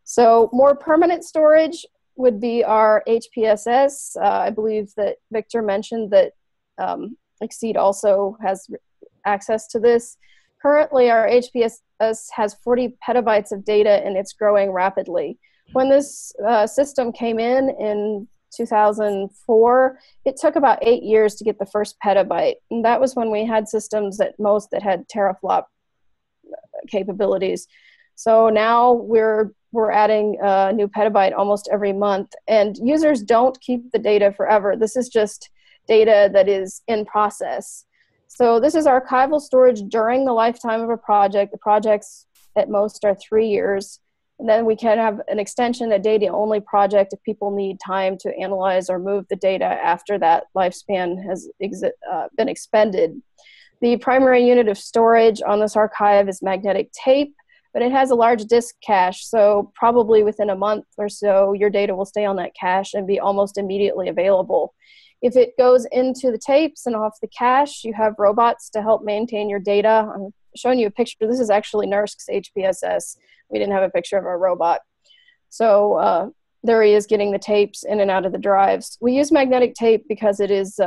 So more permanent storage would be our HPSS. I believe that Victor mentioned that XSEDE also has access to this. Currently, our HPSS has 40 petabytes of data, and it's growing rapidly. When this system came in 2004, it took about 8 years to get the first petabyte. And that was when we had systems that had teraflop capabilities. So now we're adding a new petabyte almost every month. And users don't keep the data forever. This is just data that is in process. So this is archival storage during the lifetime of a project. The projects at most are 3 years. And then we can have an extension, a data-only project, if people need time to analyze or move the data after that lifespan has been expended. The primary unit of storage on this archive is magnetic tape, but it has a large disk cache, so probably within a month or so, your data will stay on that cache and be almost immediately available. If it goes into the tapes and off the cache, you have robots to help maintain your data. I'm showing you a picture. This is actually NERSC's HPSS. We didn't have a picture of our robot. So there he is getting the tapes in and out of the drives. We use magnetic tape because it is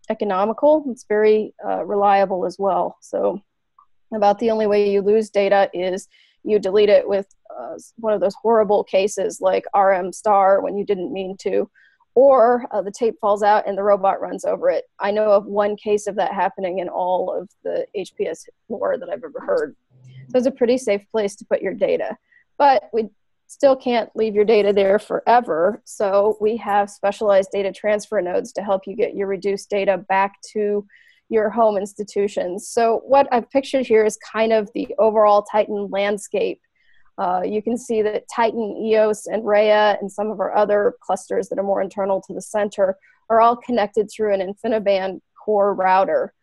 economical. It's very reliable as well. So about the only way you lose data is you delete it with one of those horrible cases like RM star when you didn't mean to, or the tape falls out and the robot runs over it. I know of one case of that happening in all of the HPS lore that I've ever heard. So it's a pretty safe place to put your data. But we still can't leave your data there forever. So we have specialized data transfer nodes to help you get your reduced data back to your home institutions. So what I've pictured here is kind of the overall Titan landscape. You can see that Titan, EOS, and Rhea, and some of our other clusters that are more internal to the center are all connected through an InfiniBand core router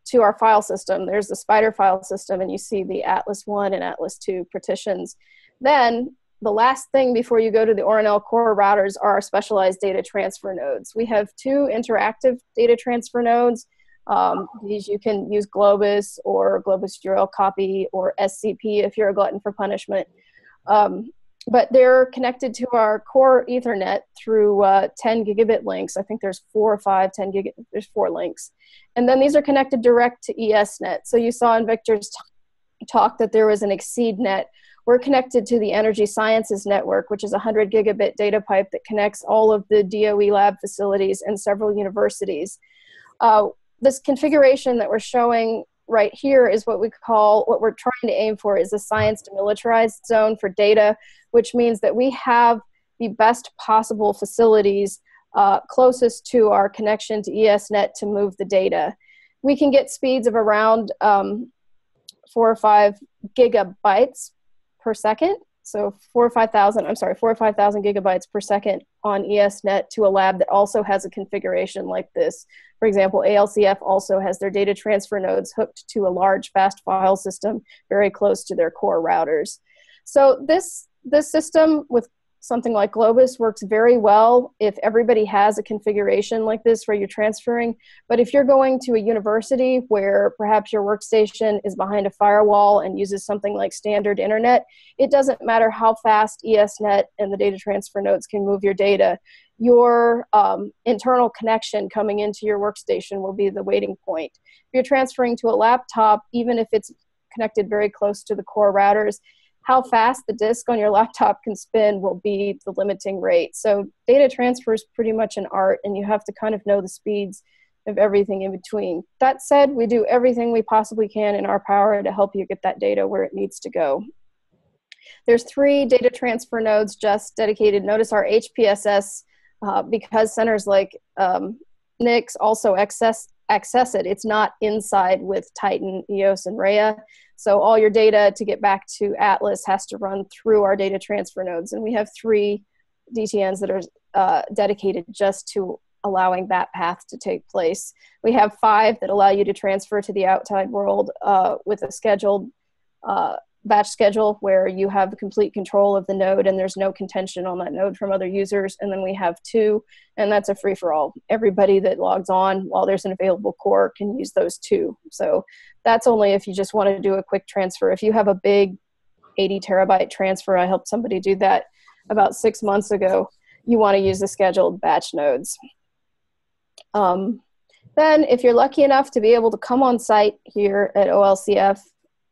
to our file system. There's the Spider file system, and you see the Atlas 1 and Atlas 2 partitions. Then the last thing before you go to the ORNL core routers are our specialized data transfer nodes. We have 2 interactive data transfer nodes. These you can use Globus or Globus URL copy or SCP if you're a glutton for punishment. But they're connected to our core Ethernet through 10 gigabit links. I think there's 4 or 5, 10 gigabit, there's 4 links. And then these are connected direct to ESNet. So you saw in Victor's talk that there was an XSEDE net. We're connected to the Energy Sciences Network, which is a 100 gigabit data pipe that connects all of the DOE lab facilities and several universities. This configuration that we're showing right here is what we're trying to aim for is a science demilitarized zone for data, which means that we have the best possible facilities closest to our connection to ESNet to move the data. We can get speeds of around 4 or 5 gigabytes per second. So 4 or 5,000 gigabytes per second on ESNet to a lab that also has a configuration like this. For example, ALCF also has their data transfer nodes hooked to a large fast file system very close to their core routers. So this system with something like Globus works very well if everybody has a configuration like this where you're transferring. But if you're going to a university where perhaps your workstation is behind a firewall and uses something like standard internet, it doesn't matter how fast ESNet and the data transfer nodes can move your data. Your internal connection coming into your workstation will be the waiting point. If you're transferring to a laptop, even if it's connected very close to the core routers, how fast the disk on your laptop can spin will be the limiting rate. So data transfer is pretty much an art, and you have to kind of know the speeds of everything in between. That said, we do everything we possibly can in our power to help you get that data where it needs to go. There's 3 data transfer nodes just dedicated. Notice our HPSS, because centers like NICS also access it. It's not inside with Titan, EOS, and Rhea. So all your data to get back to Atlas has to run through our data transfer nodes. And we have 3 DTNs that are dedicated just to allowing that path to take place. We have 5 that allow you to transfer to the outside world with a scheduled batch schedule where you have complete control of the node and there's no contention on that node from other users. And then we have 2, and that's a free-for-all. Everybody that logs on while there's an available core can use those 2. So that's only if you just want to do a quick transfer. If you have a big 80 terabyte transfer, I helped somebody do that about 6 months ago, you want to use the scheduled batch nodes. Then if you're lucky enough to be able to come on site here at OLCF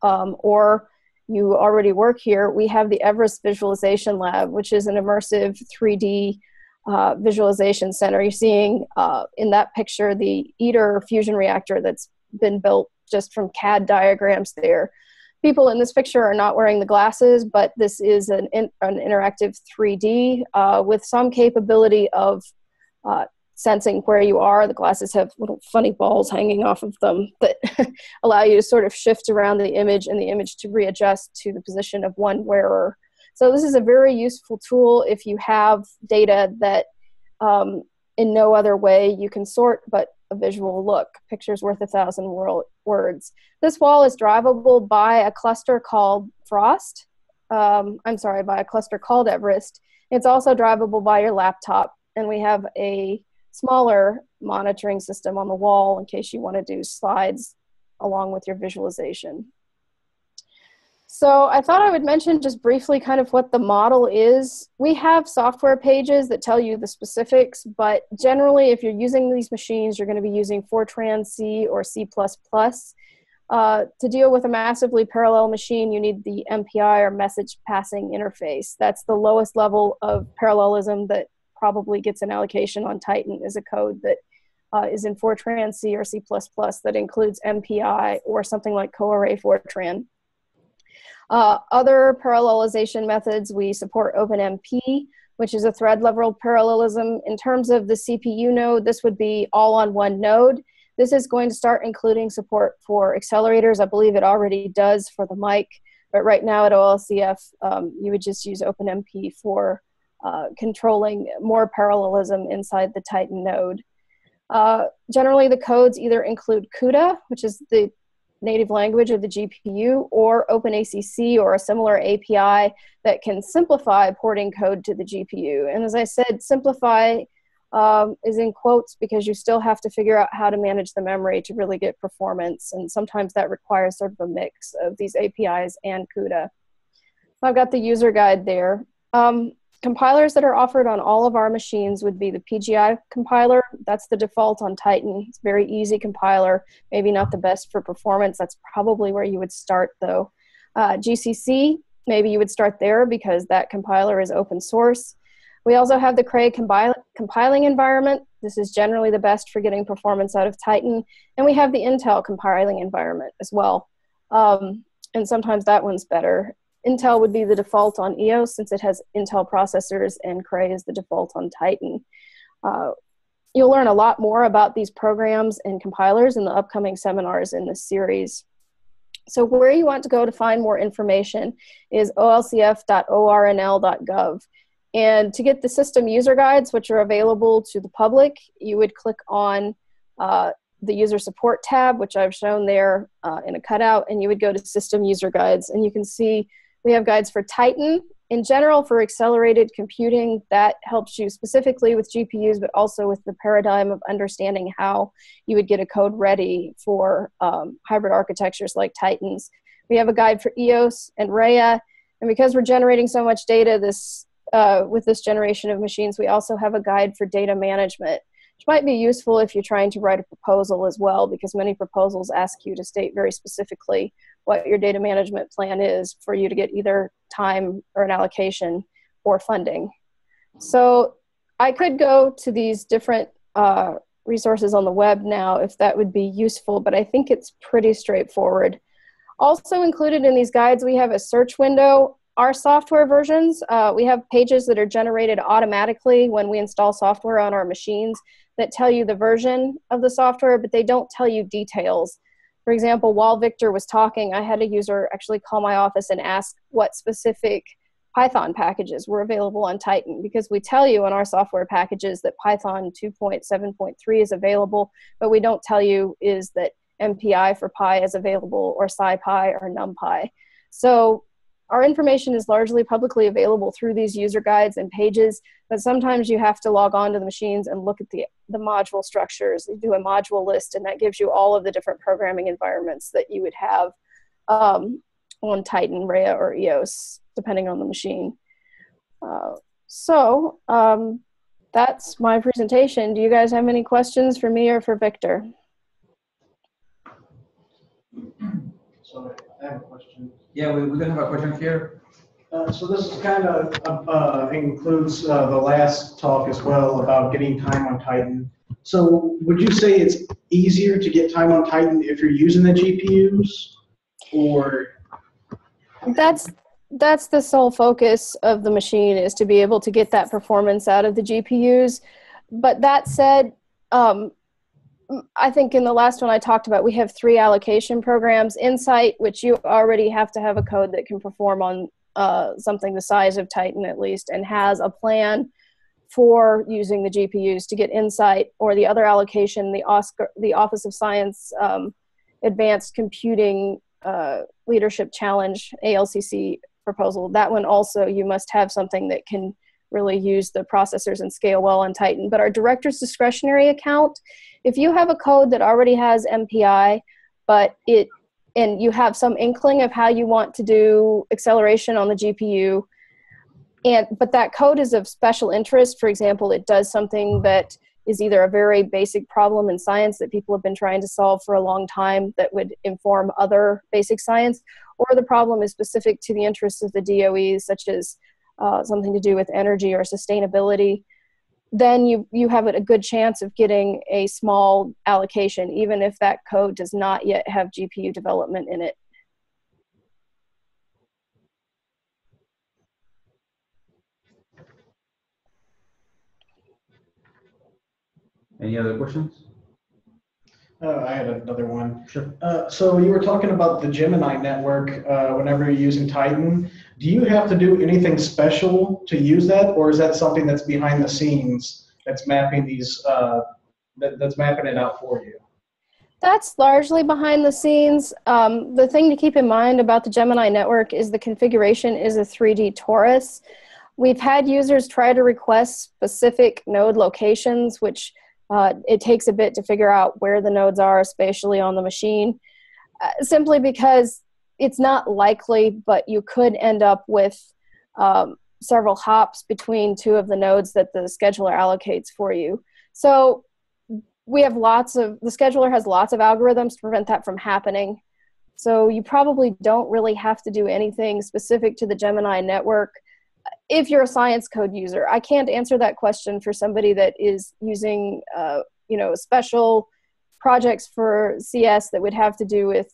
or you already work here, we have the Everest Visualization Lab, which is an immersive 3D visualization center. You're seeing in that picture the ITER fusion reactor that's been built just from CAD diagrams there. People in this picture are not wearing the glasses, but this is an interactive 3D with some capability of sensing where you are. The glasses have little funny balls hanging off of them that allow you to sort of shift around the image and the image to readjust to the position of one wearer. So this is a very useful tool if you have data that in no other way you can sort but a visual look. Picture's worth 1,000 words. This wall is drivable by a cluster called Frost. By a cluster called Everest. It's also drivable by your laptop, and we have a smaller monitoring system on the wall in case you want to do slides along with your visualization. So I thought I would mention just briefly kind of what the model is. We have software pages that tell you the specifics, but generally if you're using these machines, you're going to be using Fortran C or C++. To deal with a massively parallel machine, you need the MPI or message passing interface. That's the lowest level of parallelism that probably gets an allocation on Titan is a code that is in Fortran C or C++ that includes MPI or something like coarray Fortran. Other parallelization methods, we support OpenMP, which is a thread level parallelism. In terms of the CPU node, this would be all on one node. This is going to start including support for accelerators. I believe it already does for the mic, but right now at OLCF, you would just use OpenMP for controlling more parallelism inside the Titan node. Generally, the codes either include CUDA, which is the native language of the GPU, or OpenACC or a similar API that can simplify porting code to the GPU. And as I said, simplify is in quotes because you still have to figure out how to manage the memory to really get performance. And sometimes that requires sort of a mix of these APIs and CUDA. So I've got the user guide there. Compilers that are offered on all of our machines would be the PGI compiler. That's the default on Titan. It's a very easy compiler, maybe not the best for performance. That's probably where you would start though. GCC, maybe you would start there because that compiler is open source. We also have the Cray compiling environment. This is generally the best for getting performance out of Titan. And we have the Intel compiling environment as well. And sometimes that one's better. Intel would be the default on EOS since it has Intel processors, and Cray is the default on Titan. You'll learn a lot more about these programs and compilers in the upcoming seminars in this series. So where you want to go to find more information is olcf.ornl.gov. And to get the system user guides, which are available to the public, you would click on the user support tab, which I've shown there in a cutout, and you would go to system user guides. And you can see we have guides for Titan. In general, for accelerated computing, that helps you specifically with GPUs, but also with the paradigm of understanding how you would get a code ready for hybrid architectures like Titans. We have a guide for EOS and Rhea, and because we're generating so much data with this generation of machines, we also have a guide for data management, which might be useful if you're trying to write a proposal as well, because many proposals ask you to state very specifically what your data management plan is for you to get either time or an allocation or funding. So I could go to these different resources on the web now if that would be useful, but I think it's pretty straightforward. Also included in these guides, we have a search window. Our software versions, we have pages that are generated automatically when we install software on our machines that tell you the version of the software, but they don't tell you details. For example, while Victor was talking, I had a user actually call my office and ask what specific Python packages were available on Titan, because we tell you in our software packages that Python 2.7.3 is available, but we don't tell you is that MPI for Pi is available, or SciPy or NumPy. So our information is largely publicly available through these user guides and pages, but sometimes you have to log on to the machines and look at the module structures. You do a module list, and that gives you all of the different programming environments that you would have on Titan, Rhea, or EOS, depending on the machine. That's my presentation. Do you guys have any questions for me or for Victor? So I have a question. Yeah, we're going to have a question here. So this is kind of includes the last talk as well about getting time on Titan. So would you say it's easier to get time on Titan if you're using the GPUs, or? That's the sole focus of the machine, is to be able to get that performance out of the GPUs. But that said, I think in the last one I talked about, we have 3 allocation programs. INCITE, which you already have to have a code that can perform on something the size of Titan at least, and has a plan for using the GPUs to get INCITE, or the other allocation, the Office of Science Advanced Computing Leadership Challenge, ALCC proposal. That one also, you must have something that can really use the processors and scale well on Titan. But our director's discretionary account, if you have a code that already has MPI, and you have some inkling of how you want to do acceleration on the GPU, but that code is of special interest, for example, it does something that is either a very basic problem in science that people have been trying to solve for a long time that would inform other basic science, or the problem is specific to the interests of the DOE, such as something to do with energy or sustainability, then you have a good chance of getting a small allocation, even if that code does not yet have GPU development in it. Any other questions? I had another one. Sure. So you were talking about the Gemini network whenever you're using Titan. Do you have to do anything special to use that, or is that something that's behind the scenes that's mapping these that's mapping it out for you? That's largely behind the scenes. The thing to keep in mind about the Gemini network is the configuration is a 3D torus. We've had users try to request specific node locations, which it takes a bit to figure out where the nodes are spatially on the machine, simply because it's not likely, but you could end up with several hops between two of the nodes that the scheduler allocates for you. So we have the scheduler has lots of algorithms to prevent that from happening. So you probably don't really have to do anything specific to the Gemini network if you're a science code user. I can't answer that question for somebody that is using special projects for CS that would have to do with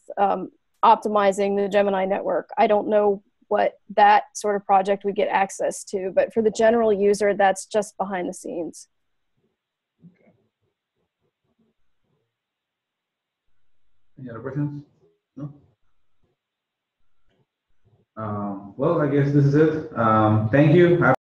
optimizing the Gemini network. I don't know what that sort of project would get access to, but for the general user, that's just behind the scenes. Any other questions? No? Well, I guess this is it. Thank you.